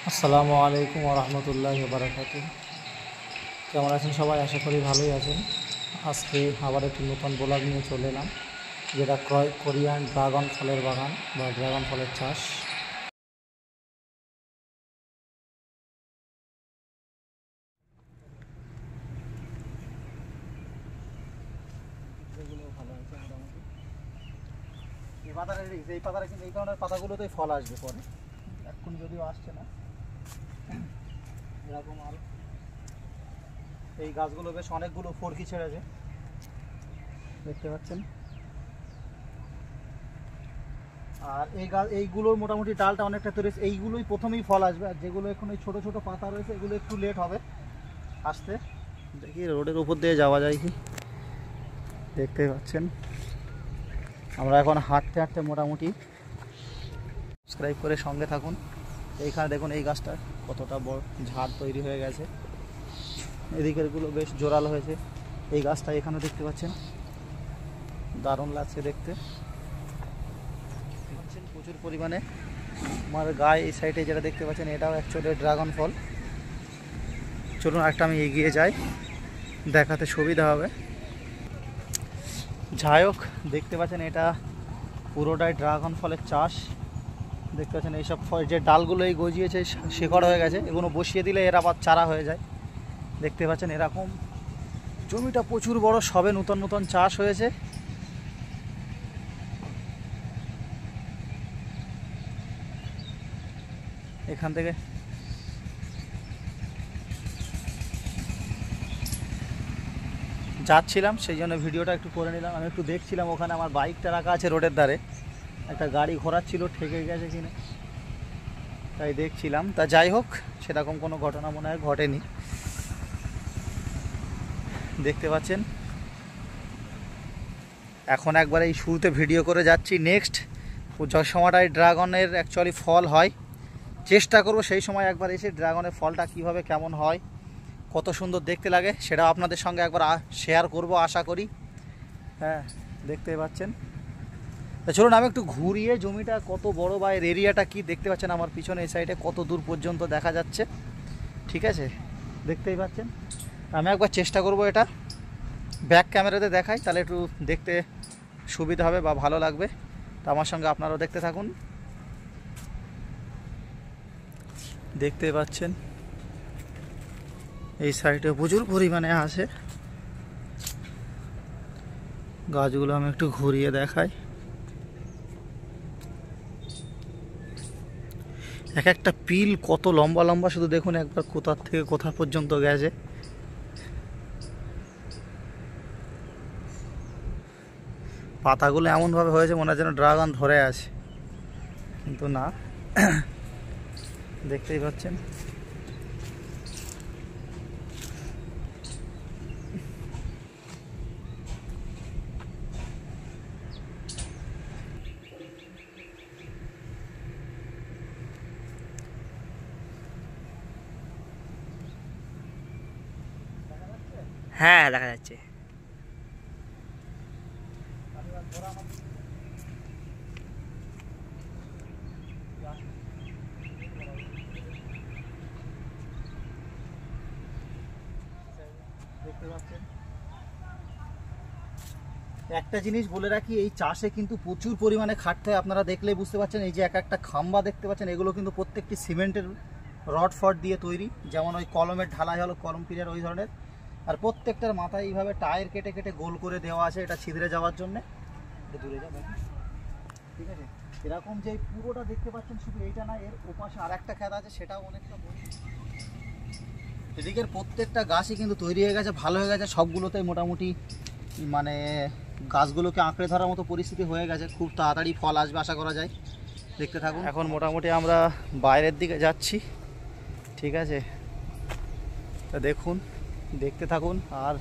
আসসালামু আলাইকুম ওয়া রাহমাতুল্লাহি ওয়া বারাকাতুহু। কেমন আছেন সবাই? আশা করি ভালোই আছেন। আজকে আবার একটি নতুন ব্লগ নিয়ে চলে এলাম, যেটা কোরিয়ান ড্রাগন ফলের বাগান বা ড্রাগন ফলের চাষ। এই পাতাটা কিন্তু এই ধরনের পাতাগুলোতেই ফল আসবে পরে, এখন যদিও আসছে না। এরকম আর এই গাছগুলো বেশ অনেকগুলো ফরকি ছেড়েছে, দেখতে পাচ্ছেন। আর এইগুলোর মোটামুটি ডালটা অনেকটা তৈরি, এইগুলোই প্রথমেই ফল আসবে, আর যেগুলো এখন এই ছোটো ছোটো পাতা রয়েছে এগুলো একটু লেট হবে আসতে। দেখি রোডের উপর দিয়ে যাওয়া যায় কি, দেখতে পাচ্ছেন। আমরা এখন হাঁটতে হাঁটতে মোটামুটি, সাবস্ক্রাইব করে সঙ্গে থাকুন। এইখানে দেখুন এই গাছটা কতটা বড় ঝাড় তৈরি হয়ে গেছে, এদিকেরগুলো বেশ জোরালো হয়েছে। এই গাছটা এখানে দেখতে পাচ্ছেন, দারুণ লাগছে দেখতে। প্রচুর পরিমাণে আমার গায়ে এই সাইডে যেটা দেখতে পাচ্ছেন এটাও অ্যাকচুয়ালি ড্রাগন ফল। চলুন একটা আমি এগিয়ে যাই, দেখাতে সুবিধা হবে। যাই হোক, দেখতে পাচ্ছেন এটা পুরোটাই ড্রাগন ফলের চাষ। দেখতে পাচ্ছেন এইসব ফল যে ডালগুলো এই গজিয়েছে শিকড় হয়ে গেছে, এগুলো বসিয়ে দিলে এরা আবার চারা হয়ে যায়। দেখতে পাচ্ছেন এরকম জমিটা প্রচুর বড়, সবে নতুন নতুন চাষ হয়েছে। এখান থেকে যাচ্ছিলাম, সেই জন্য ভিডিওটা একটু করে নিলাম। আমি একটু দেখছিলাম, ওখানে আমার বাইকটা রাখা আছে রোডের ধারে, একটা গাড়ি ঘোরাচ্ছিল, ঠেকে গেছে কিনা তাই দেখছিলাম। তা যাই হোক, সেরকম কোনো ঘটনা মনে হয় ঘটেনি। দেখতে পাচ্ছেন এখন একবার এই শুরুতে ভিডিও করে যাচ্ছি। নেক্সট যে সময়টায় ড্রাগনের অ্যাকচুয়ালি ফল হয়, চেষ্টা করব সেই সময় একবার এসে ড্রাগনের ফলটা কিভাবে কেমন হয়, কত সুন্দর দেখতে লাগে, সেটা আপনাদের সঙ্গে একবার শেয়ার করব আশা করি। হ্যাঁ, দেখতে পাচ্ছেন। তা চলুন আমি একটু ঘুরিয়ে জমিটা কত বড় বা এর এরিয়াটা কি, দেখতে পাচ্ছেন আমার পিছনে এই সাইডে কত দূর পর্যন্ত দেখা যাচ্ছে। ঠিক আছে, দেখতেই পাচ্ছেন। আমি একবার চেষ্টা করব এটা ব্যাক ক্যামেরাতে দেখাই, তাহলে একটু দেখতে সুবিধা হবে বা ভালো লাগবে। তো আমার সঙ্গে আপনারাও দেখতে থাকুন। দেখতে পাচ্ছেন এই সাইডে প্রচুর পরিমাণে আসে গাছগুলো। আমি একটু ঘুরিয়ে দেখাই। এক একটা পিল কত লম্বা লম্বা, শুধু দেখুন একবার কোথা থেকে কোথা পর্যন্ত গেছে। পাতাগুলো এমনভাবে হয়েছে মনে হয় যেন ড্রাগন ধরে আছে, কিন্তু না। দেখতেই পাচ্ছেন। হ্যাঁ, দেখা যাচ্ছে। দেখতে পাচ্ছেন, একটা জিনিস বলে রাখি, এই চাষে কিন্তু প্রচুর পরিমাণে খাটতে হয়। আপনারা দেখলেই বুঝতে পারছেন, এই যে এক একটা খাম্বা দেখতে পাচ্ছেন, এগুলো কিন্তু প্রত্যেকটি সিমেন্টের রড ফড দিয়ে তৈরি, যেমন ওই কলমের ঢালাই হলো কলম পিলার ওই ধরনের। আর প্রত্যেকটার মাথায় এইভাবে টায়ার কেটে কেটে গোল করে দেওয়া আছে, এটা ছিদ্রে যাওয়ার জন্যে। দূরে যাবে, ঠিক আছে। এরকম যে পুরোটা দেখতে পাচ্ছেন, শুধু এইটা না, এর ওপাশে আর একটা খেত আছে, সেটাও অনেকটা বড়। এদিকের প্রত্যেকটা গাছই কিন্তু তৈরি হয়ে গেছে, ভালো হয়ে গেছে। সবগুলোতেই মোটামুটি মানে গাছগুলোকে আঁকড়ে ধরার মতো পরিস্থিতি হয়ে গেছে, খুব তাড়াতাড়ি ফল আসবে আশা করা যায়। দেখতে থাকুন। এখন মোটামুটি আমরা বাইরের দিকে যাচ্ছি, ঠিক আছে। তা দেখুন, দেখতে থাকুন, আর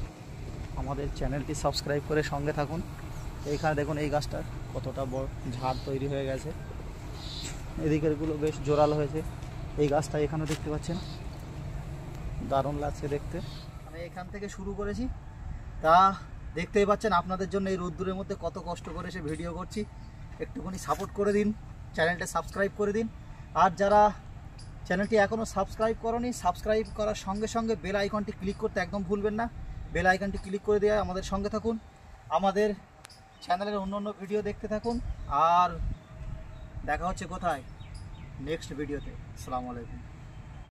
আমাদের চ্যানেলটি সাবস্ক্রাইব করে সঙ্গে থাকুন। এইখানে দেখুন এই গাছটা কতটা বড় ঝাড় তৈরি হয়ে গেছে, এদিকেরগুলো বেশ জোরালো হয়েছে। এই গাছটা এখানে দেখতে পাচ্ছেন, দারুণ লাগছে দেখতে। আমি এখান থেকে শুরু করেছি, তা দেখতেই পাচ্ছেন আপনাদের জন্য এই রোদ্দুরের মধ্যে কত কষ্ট করে সে ভিডিও করছি। একটুখানি সাপোর্ট করে দিন, চ্যানেলটা সাবস্ক্রাইব করে দিন। আর যারা চ্যানেলটি এখনও সাবস্ক্রাইব করোনি, সাবস্ক্রাইব করার সঙ্গে সঙ্গে বেল আইকনটি ক্লিক করতে একদম ভুলবেন না। বেল আইকনটি ক্লিক করে দিয়ে আমাদের সঙ্গে থাকুন, আমাদের চ্যানেলের অন্য অন্য ভিডিও দেখতে থাকুন। আর দেখা হচ্ছে কোথায়? নেক্সট ভিডিওতে। আসসালামু আলাইকুম।